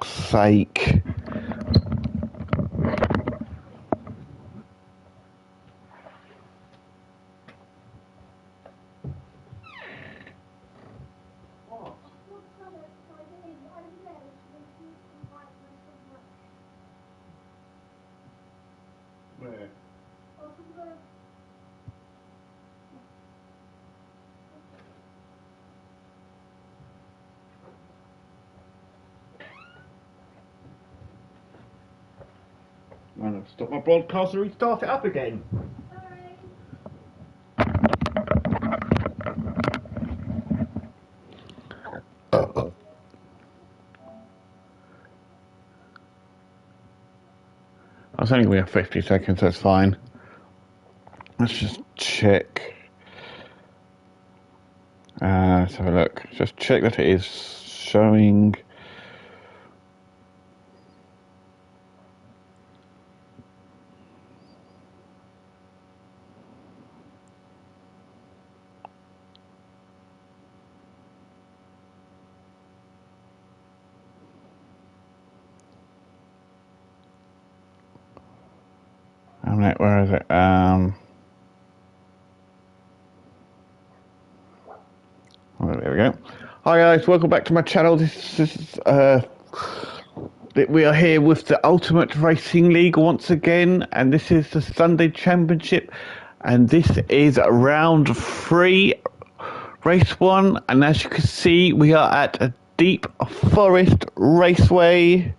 fuck's sake. I'm going to stop my broadcast and restart it up again. I was only going to 50 seconds, that's fine. Let's just check. Let's have a look. Just check that it is showing. Where is it? Oh, there we go. Hi guys, welcome back to my channel. This is we are here with the Ultimate Racing League once again, and this is the Sunday Championship, and this is round 3, race 1, and as you can see, we are at a Deep Forest Raceway.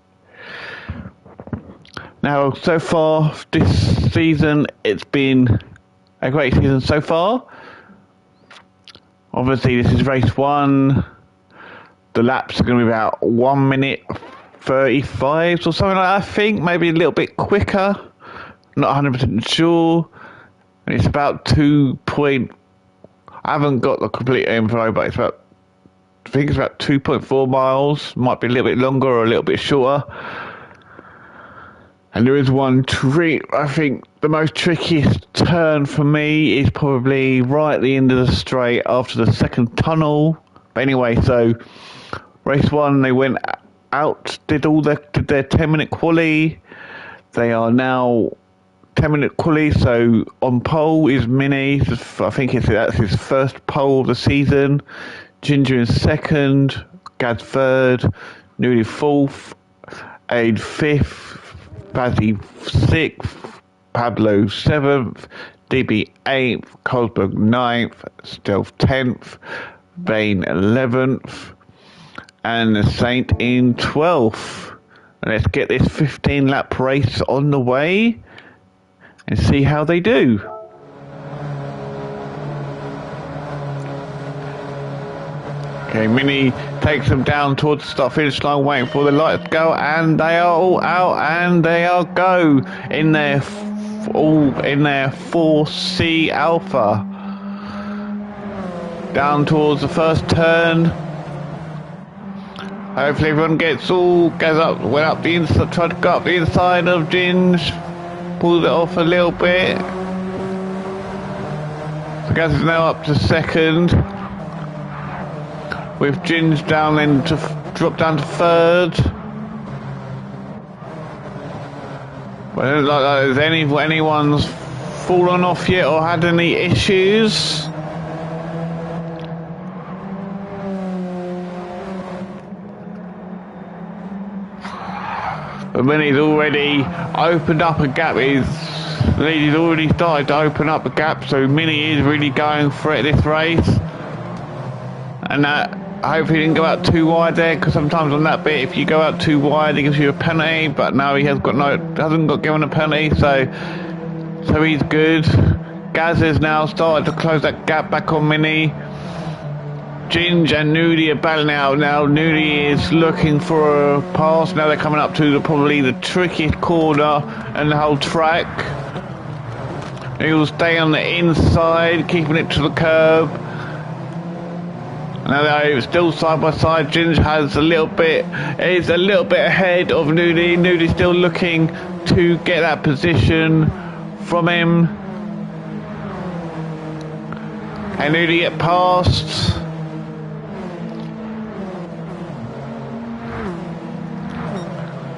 Now, so far this season, it's been a great season so far. Obviously, this is race 1. The laps are going to be about 1 minute 35 or something like that, I think. Maybe a little bit quicker. Not 100% sure. And it's about 2 point... I haven't got the complete info, but it's about... I think it's about 2.4 miles. Might be a little bit longer or a little bit shorter. And there is one trick. I think the most trickiest turn for me is probably right at the end of the straight after the second tunnel. But anyway, so race 1, they went out, did their 10-minute quali. They are now 10-minute quali. So on pole is Mini. I think that's his first pole of the season. Ginger in second, Gaz third, Newly fourth, Aid fifth. Bazzi 6th, Pablo 7th, DB 8th, Colesberg 9th, Stealth 10th, Vane 11th, and Saint in 12th. And let's get this 15-lap race on the way and see how they do. Okay, Mini takes them down towards the start-finish line, waiting for the lights to go, and they are all out, and they are go in their all in their 4C Alpha. Down towards the first turn. Hopefully everyone goes up, went up the inside, tried to go up the inside of Ginge, pulled it off a little bit. So Gaz is now up to second. With Ginge down then to drop down to third. But it doesn't look like there's anyone's fallen off yet or had any issues. But Mini's already opened up a gap. He's already started to open up a gap, so Mini is really going for it this race. And that. I hope he didn't go out too wide there, because sometimes on that bit, if you go out too wide, it gives you a penalty. But now he hasn't got given a penalty, so he's good. Gaz has now started to close that gap back on Mini. Ginge and Nudie are battling out now. Nudie is looking for a pass. Now they're coming up to probably the trickiest corner and the whole track. He'll stay on the inside, keeping it to the curb. Now they're still side by side. Ginge is a little bit ahead of Nudie. Nudie's still looking to get that position from him. And Nudie get past.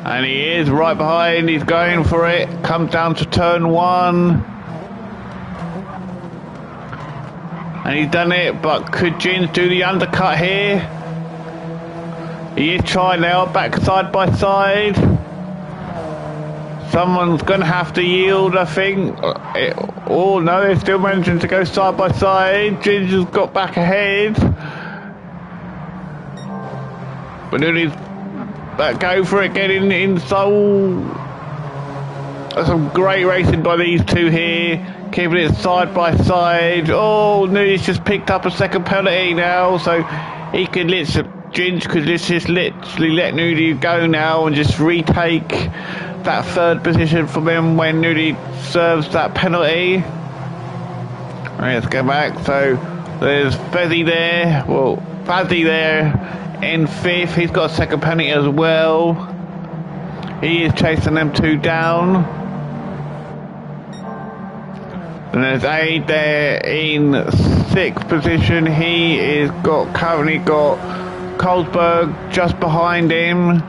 And he is right behind, he's going for it. Comes down to turn 1. And he's done it, but could Jins do the undercut here? He is trying now, back side by side. Someone's going to have to yield, I think. Oh no, they're still managing to go side by side. Jins has got back ahead. But Nudi's go for it, getting in Seoul. That's some great racing by these two here. Keeping it side by side. Oh, Nudi's just picked up a second penalty now, so he could Jins could just literally let Nudi go now and just retake that third position from him when Nudi serves that penalty. Let's go back. So there's Fezzy there. Well, Fazzy there in 5th. He's got a second penalty as well. He is chasing them two down. And there's Aid there in 6th position. He is currently got Colesberg just behind him.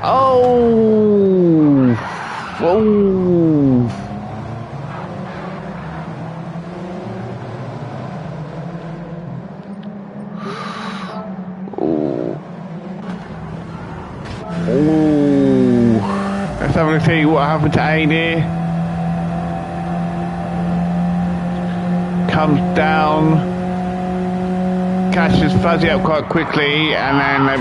Oh! Oh! Oh! Let's have a see what happened to Aid here. Comes down, catches Fuzzy up quite quickly, and then I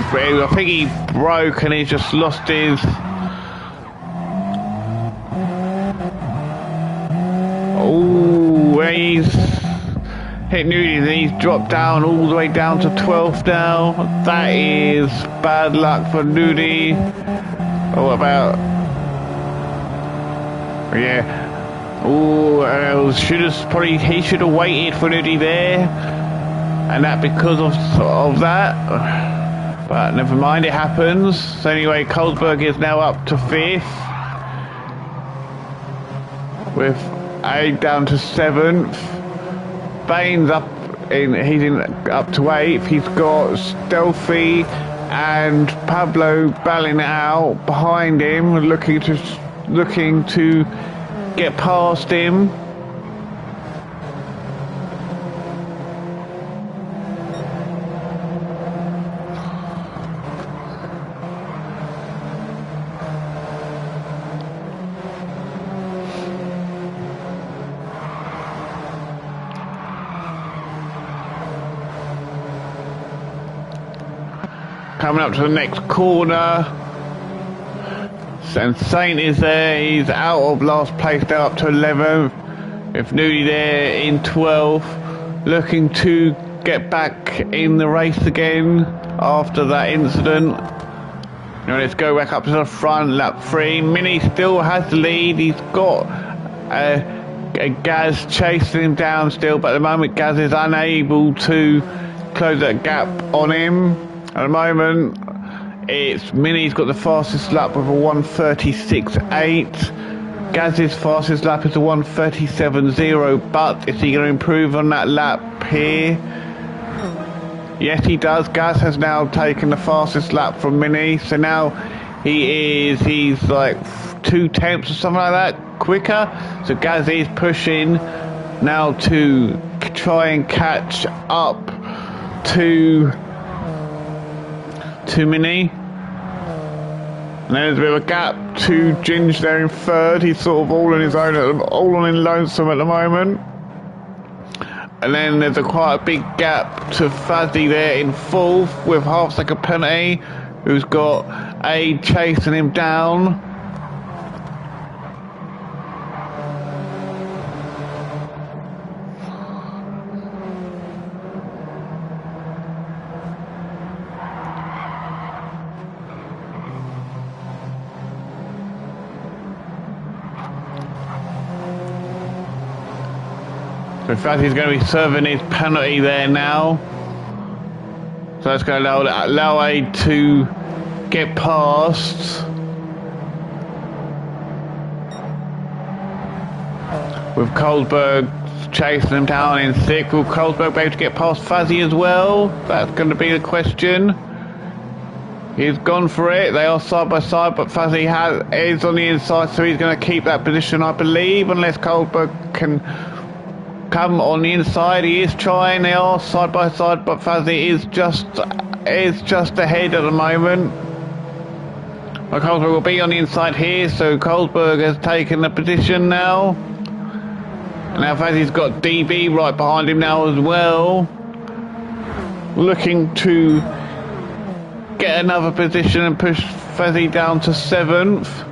think he broke and he just lost his. Oh, he's hit Nudi and he's dropped down all the way down to 12th now. That is bad luck for Nudi. Oh, what about? Yeah. Oh, he should have waited for Nudi there, and that because of that. But never mind, it happens. So anyway, Colesberg is now up to 5th, with Aid down to 7th. Bain's up up to 8th. He's got Stealthy and Pablo bailing it out behind him, looking to get past him. Coming up to the next corner. And Saint is there, he's out of last place now up to 11th. If Nudi there in 12th, looking to get back in the race again after that incident. Now let's go back up to the front, lap 3. Mini still has the lead, he's got a Gaz chasing him down still, but at the moment Gaz is unable to close that gap on him. At the moment, it's Mini's got the fastest lap with a 1:36.8. Gaz's fastest lap is a 1:37.0, but is he going to improve on that lap here? Yes, he does. Gaz has now taken the fastest lap from Mini, so now he's like 2/10 or something like that quicker. So Gaz is pushing now to try and catch up to Mini. And there's a bit of a gap to Ginge there in 3rd. He's sort of all on his own, all on in lonesome at the moment. And then there's quite a big gap to Fazzy there in 4th with half-second penalty, who's got Aid chasing him down. In fact, he's going to be serving his penalty there now. So that's going to allow Aid to get past. With Colesberg chasing him down in 6th. Will Colesberg be able to get past Fuzzy as well? That's going to be the question. He's gone for it. They are side by side, but Fuzzy is on the inside, so he's going to keep that position, I believe, unless Kohlberg can come on the inside. He is trying. They are side by side, but Fuzzy is just ahead at the moment. Well, Kohlberg will be on the inside here, so Kohlberg has taken the position now. And now Fuzzy's got DB right behind him now as well, looking to get another position and push Fuzzy down to 7th.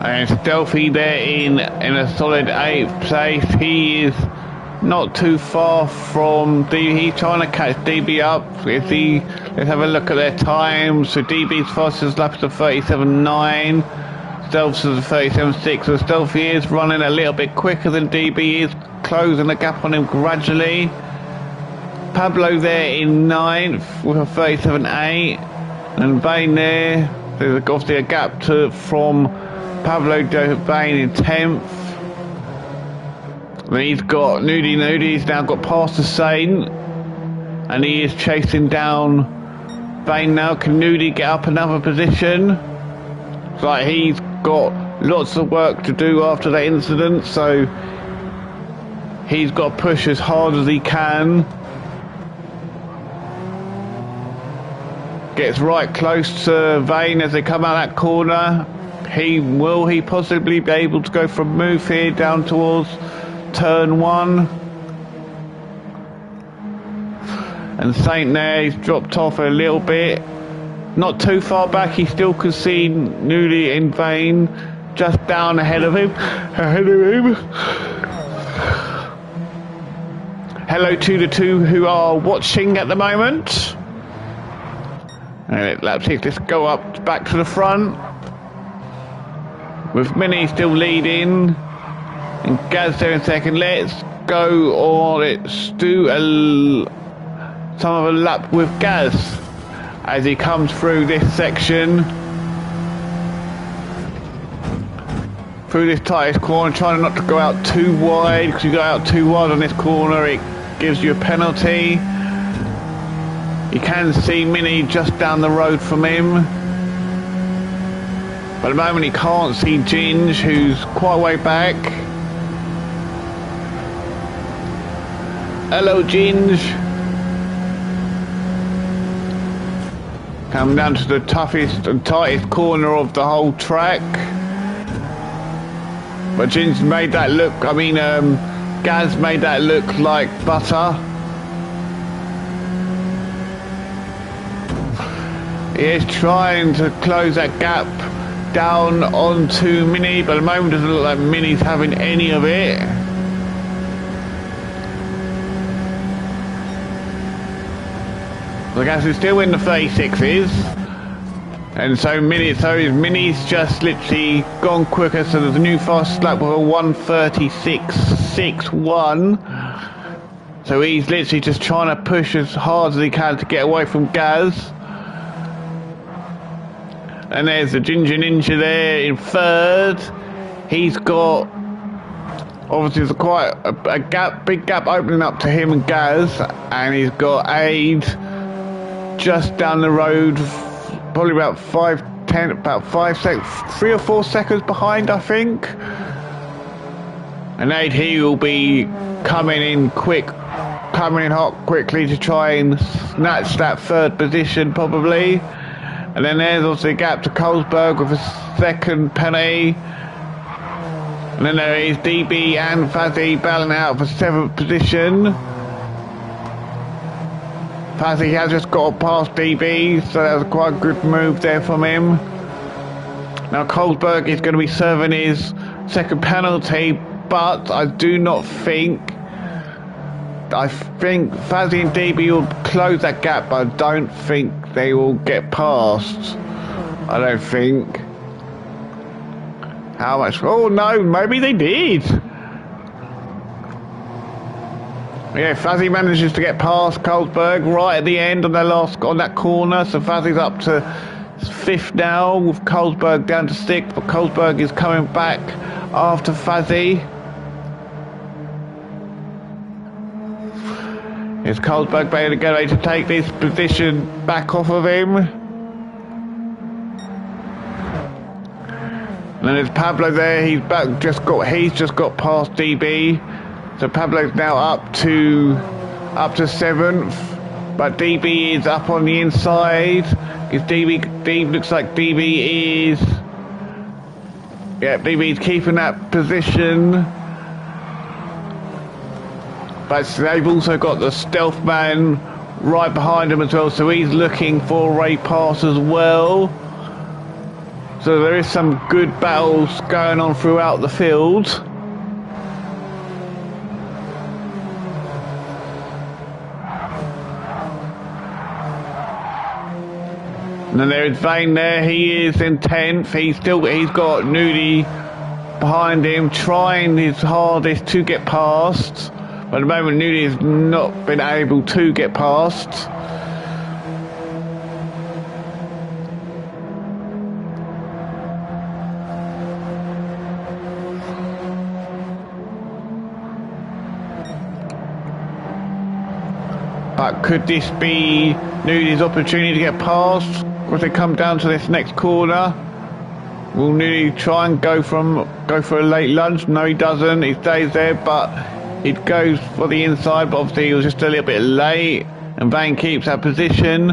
And Stealthy there in a solid 8th place. He is not too far from he's trying to catch DB up. Let's have a look at their times. So DB's fastest lap is a 37.9. Stealth's is a 37.6. So Stealthy is running a little bit quicker than DB is, closing the gap on him gradually. Pablo there in 9th with a 37.8. And Bain there, there's obviously a gap from Pablo Bain in 10th. Then he's got Nudi's now got past the Saint, and he is chasing down Bain now. Can Nudi get up another position? It's like he's got lots of work to do after that incident, so he's got to push as hard as he can. Gets right close to Bain as they come out that corner. Will he possibly be able to go from move here down towards turn 1? And Saint there, he's dropped off a little bit, not too far back. He still can see Newly in Vain just down ahead of him. Hello to the two who are watching at the moment. And let's go up back to the front with Mini still leading and Gaz there in second. Let's go, or let's do some of a lap with Gaz as he comes through this section, through this tightest corner, trying not to go out too wide, because you go out too wide on this corner it gives you a penalty. You can see Mini just down the road from him, but at the moment he can't see Ginge, who's quite a way back. Hello Ginge. Come down to the toughest and tightest corner of the whole track. But Ginge made that look, Gaz made that look like butter. He is trying to close that gap down onto Mini, but at the moment it doesn't look like Mini's having any of it. The Gas is still in the 36s, and so Mini's just literally gone quicker, so there's a new fast lap with a 1:36.61. So he's literally just trying to push as hard as he can to get away from Gaz. And there's the Ginger Ninja there in third. He's got, obviously there's quite a gap, big gap opening up to him and Gaz, and he's got Aid just down the road, probably about 3 or 4 seconds behind, I think. And Aid, he will be coming in hot quickly to try and snatch that third position probably. And then there's also a gap to Colesberg with a second penalty. And then there is DB and Fazzy battling out for 7th position. Fazzy has just got past DB, so that was quite a good move there from him. Now Colesberg is going to be serving his second penalty, but I think Fazzy and DB will close that gap, but I don't think they will get past. I don't think. How much? Oh no, maybe they did. Yeah, Fuzzy manages to get past Colesberg right at the end on that corner, so Fuzzy's up to 5th now, with Colesberg down to 6th, but Colesberg is coming back after Fuzzy. Is Colesberg ready to take this position back off of him? And then there's Pablo there, he's just got past DB. So Pablo's now up to 7th, but DB is up on the inside. Looks like DB is keeping that position. But they've also got the stealth man right behind him as well, so he's looking for a Ray pass as well. So there is some good battles going on throughout the field. And then there is Vane there, he is in 10th, he's got Nudie behind him, trying his hardest to get past. But at the moment Nudie has not been able to get past. But could this be Nudie's opportunity to get past? As they come down to this next corner, will Nudie try and go for a late lunge? No, he doesn't. He stays there, but he goes for the inside. But obviously, he was just a little bit late, and Vane keeps that position.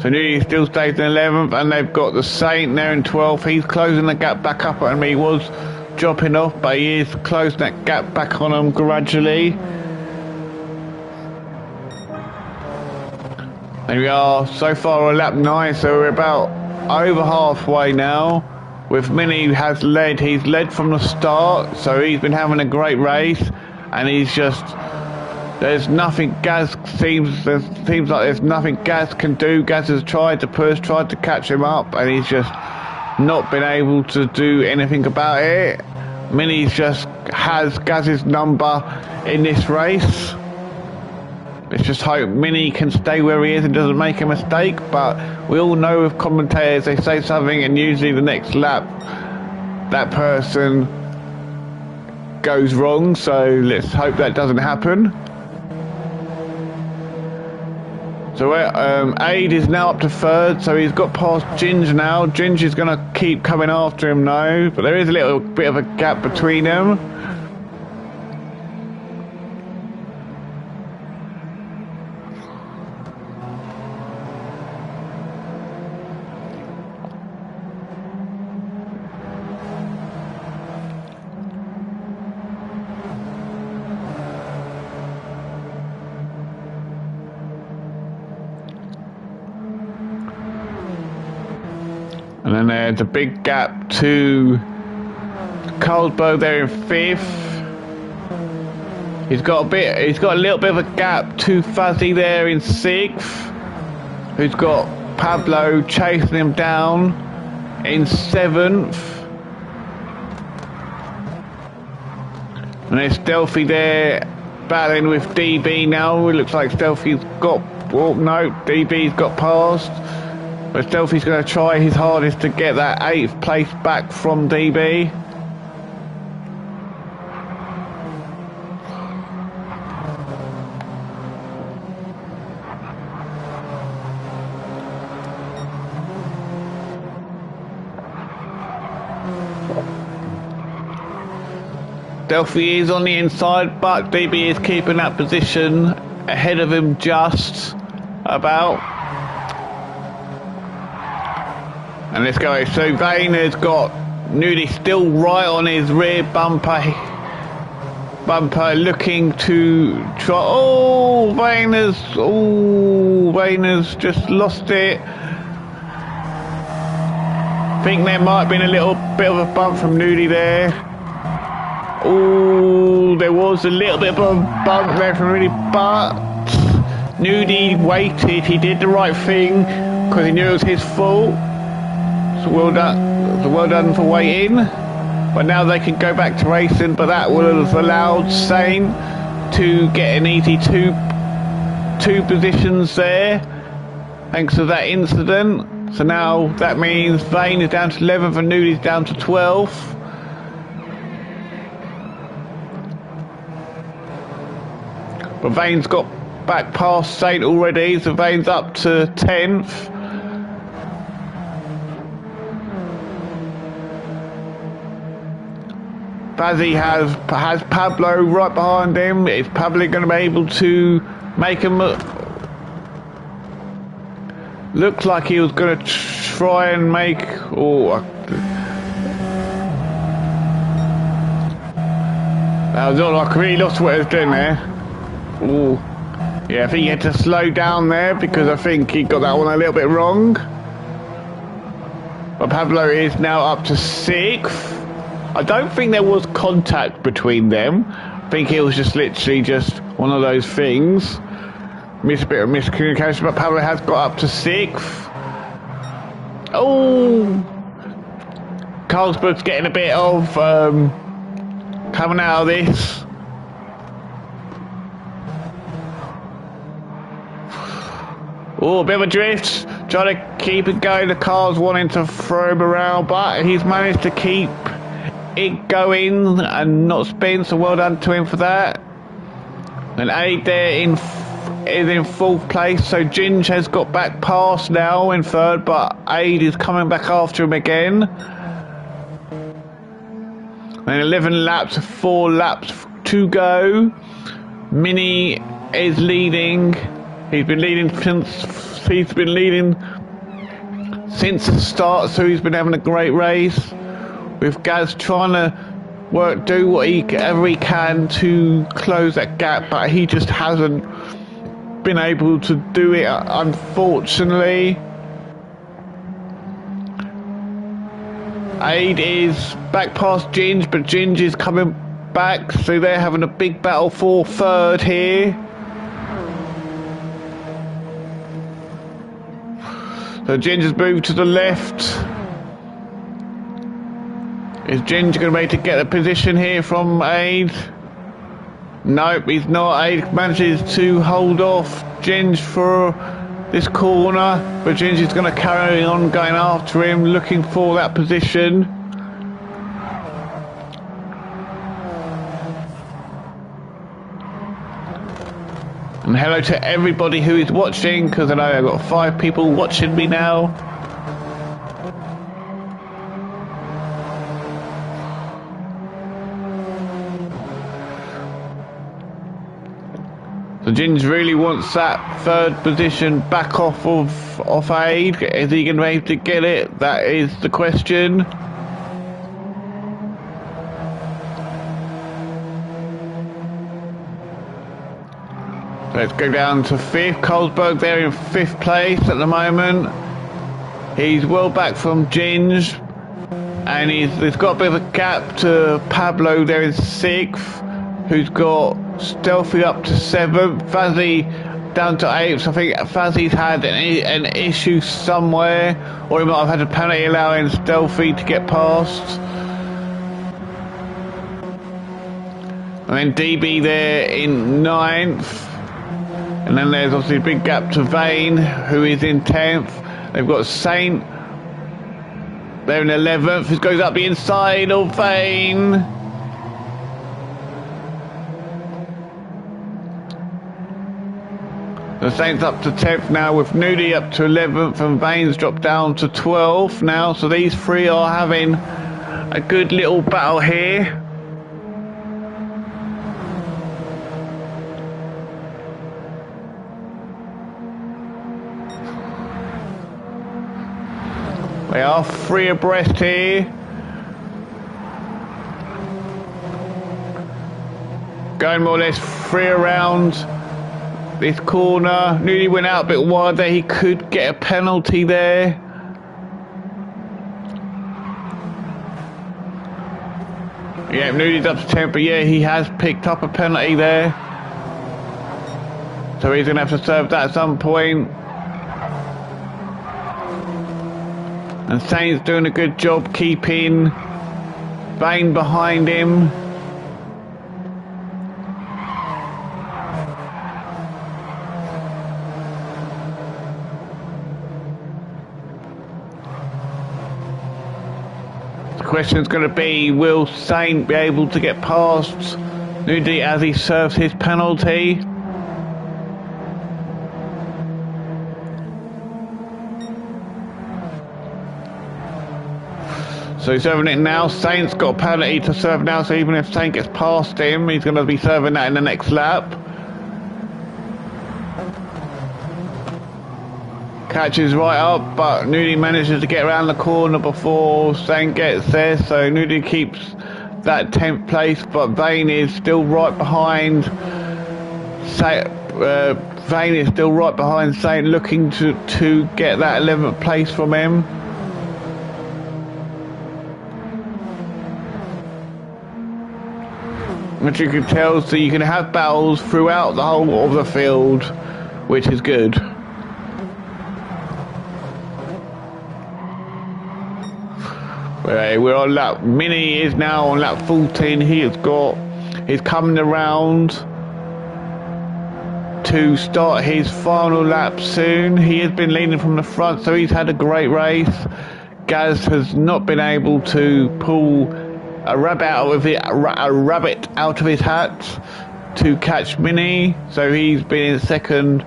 So Nudie still stays in 11th, and they've got the Saint there in 12th. He's closing the gap back up on him. He was dropping off, but he is closing that gap back on him gradually. And we are so far a lap 9, so we're about over halfway now. With Mini has led, he's led from the start, so he's been having a great race, and he's just, there's nothing Gaz seems like there's nothing Gaz can do. Gaz has tried to push, tried to catch him up, and he's just not been able to do anything about it. Mini just has Gaz's number in this race. Let's just hope Mini can stay where he is and doesn't make a mistake, but we all know with commentators, they say something and usually the next lap that person goes wrong, so let's hope that doesn't happen. So Aid is now up to 3rd, so he's got past Ginge now. Ginge is going to keep coming after him now, but there is a little bit of a gap between them. And then there's a big gap to Colesberg there in 5th. He's got a little bit of a gap to Fuzzy there in 6th. Who's got Pablo chasing him down in 7th. And there's Stealthy there battling with DB now. It looks like Stealthy's got, oh no, DB's got past. But Stealthy's going to try his hardest to get that 8th place back from DB. Stealthy is on the inside, but DB is keeping that position ahead of him just about. And let's go. So Vane has got Nudie still right on his rear bumper, looking to try. Oh, Vane has just lost it. I think there might have been a little bit of a bump from Nudie there. Oh, there was a little bit of a bump there from Nudie, but Nudie waited. He did the right thing because he knew it was his fault. So well done for waiting. But now they can go back to racing, but that would have allowed Sain to get an easy two positions there, thanks to that incident. So now that means Vane is down to 11th and Nudi's down to 12th. But Vane's got back past Saint already, so Vane's up to 10th. Fazzy has Pablo right behind him. Is Pablo going to be able to make him look like he was going to try and make... Oh, that was all like I really lost what I was doing there. Oh, yeah, I think he had to slow down there because I think he got that one a little bit wrong. But Pablo is now up to 6th. I don't think there was contact between them. I think it was just literally just one of those things. A bit of miscommunication, but Pablo has got up to 6th. Oh! Carlsberg's getting a bit of coming out of this. Oh, a bit of a drift. Trying to keep it going. The car's wanting to throw him around, but he's managed to keep it going and not spin, so well done to him for that. And Aid there is in 4th place, so Ginge has got back past now in 3rd, but Aid is coming back after him again. And 11 laps, 4 laps to go. Mini is leading. He's been leading since the start, so he's been having a great race. With Gaz trying to do whatever he can to close that gap, but he just hasn't been able to do it, unfortunately. Aid is back past Ginge, but Ginge is coming back, so they're having a big battle for 3rd here. So Ginge has moved to the left. Is Ginge going to be able to get a position here from Aid? Nope, he's not. Aid manages to hold off Ginge for this corner, but Ginge is going to carry on going after him, looking for that position. And hello to everybody who is watching, because I know I've got 5 people watching me now. So Ginge really wants that 3rd position back off of Aid. Is he going to be able to get it? That is the question. Let's go down to 5th. Carlsberg there in 5th place at the moment. He's well back from Ginge. And he's got a bit of a gap to Pablo there in 6th. Who's got Stealthy up to 7th, Fazzy down to 8th. So I think Fazzy's had an issue somewhere, or he might have had a penalty allowing Stealthy to get past. And then DB there in 9th. And then there's obviously a big gap to Vane, who is in 10th. They've got Saint there in 11th, who goes up the inside of Vane. The Saints up to 10th now, with Nudie up to 11th and Vane's dropped down to 12th now. So these 3 are having a good little battle here. They are 3 abreast here. Going more or less 3 around this corner. Nearly went out a bit wide there. He could get a penalty there. Yeah, Nudi's up to 10th, but yeah, he has picked up a penalty there. So he's going to have to serve that at some point. And Saint's doing a good job keeping Vane behind him. The question's going to be, will Saint be able to get past Nudie as he serves his penalty? So he's serving it now. Saint's got a penalty to serve now, so even if Saint gets past him, he's going to be serving that in the next lap. Catches right up, but Nudie manages to get around the corner before Saint gets there, so Nudie keeps that 10th place, but Vane is still right behind Vane is still right behind Saint, looking to get that 11th place from him. Which you can tell, so you can have battles throughout the whole of the field, which is good. We're on lap. Mini is now on lap 14. He's coming around to start his final lap soon. He has been leading from the front, so he's had a great race. Gaz has not been able to pull a rabbit out of his hat to catch Mini, so he's been in second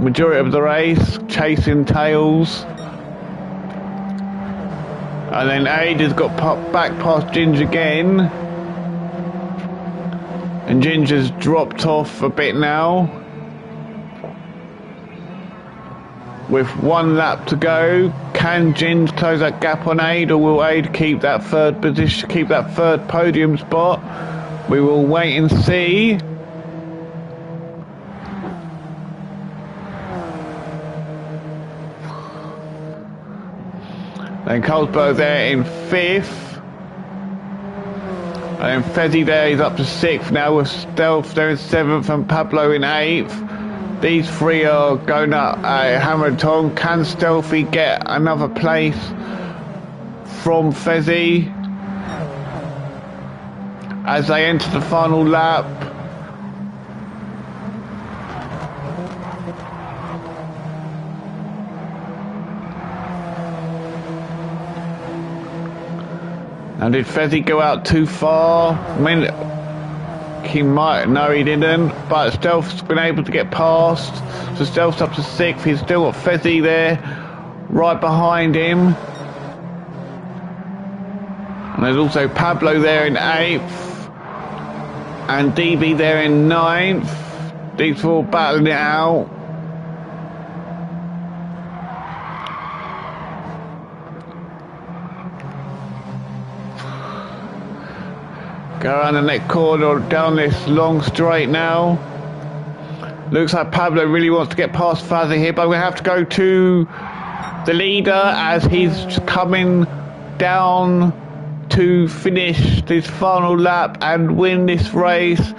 majority of the race, chasing tails. And then Aid has got back past Ginger again, and Ginger's dropped off a bit now. With one lap to go, can Ginge close that gap on Aid, or will Aid keep that third position, keep that third podium spot? We will wait and see. Then Colesberg there in 5th. And then Fezzi there, he's up to 6th now, with Stealth there in 7th and Pablo in 8th. These three are going up hammer-and-tong. Can Stealthy get another place from Fezzi as they enter the final lap? And did Fezzi go out too far? I mean, he might. No, he didn't. But Stealth's been able to get past. So Stealth's up to 6th. He's still got Fezzi there, right behind him. And there's also Pablo there in 8th. And DB there in 9th. These four battling it out. Go around the next corner, down this long straight now. Looks like Pablo really wants to get past Fazzy here, but we have to go to the leader as he's coming down to finish this final lap and win this race.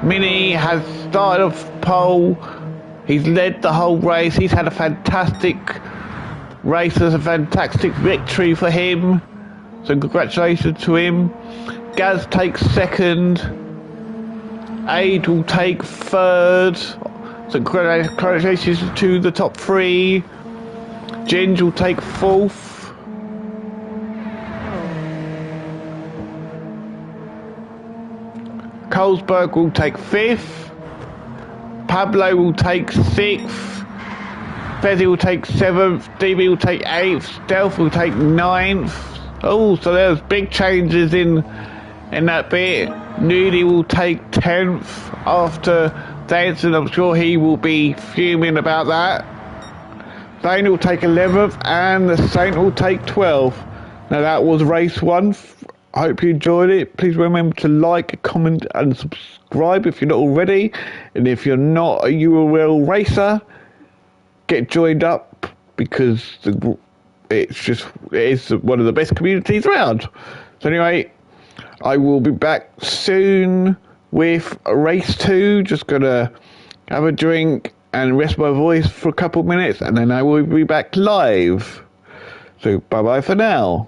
Mini has started off pole. He's led the whole race. He's had a fantastic race. There's a fantastic victory for him. So congratulations to him. Gaz takes 2nd. Aid will take 3rd. So congratulations to the top 3. Ginge will take 4th. Colesberg will take 5th. Pablo will take 6th. Fezzi will take 7th. DB will take 8th. Stealth will take 9th. Oh, so there's big changes in that bit. Nudie will take 10th after dancing. I'm sure he will be fuming about that. Zane will take 11th and the Saint will take 12th. Now that was race 1. I hope you enjoyed it. Please remember to like, comment and subscribe if you're not already. And if you're not a URL racer, get joined up, because it is one of the best communities around. So anyway, I will be back soon with race 2. Just gonna have a drink and rest my voice for a couple of minutes, and then I will be back live. So bye bye for now.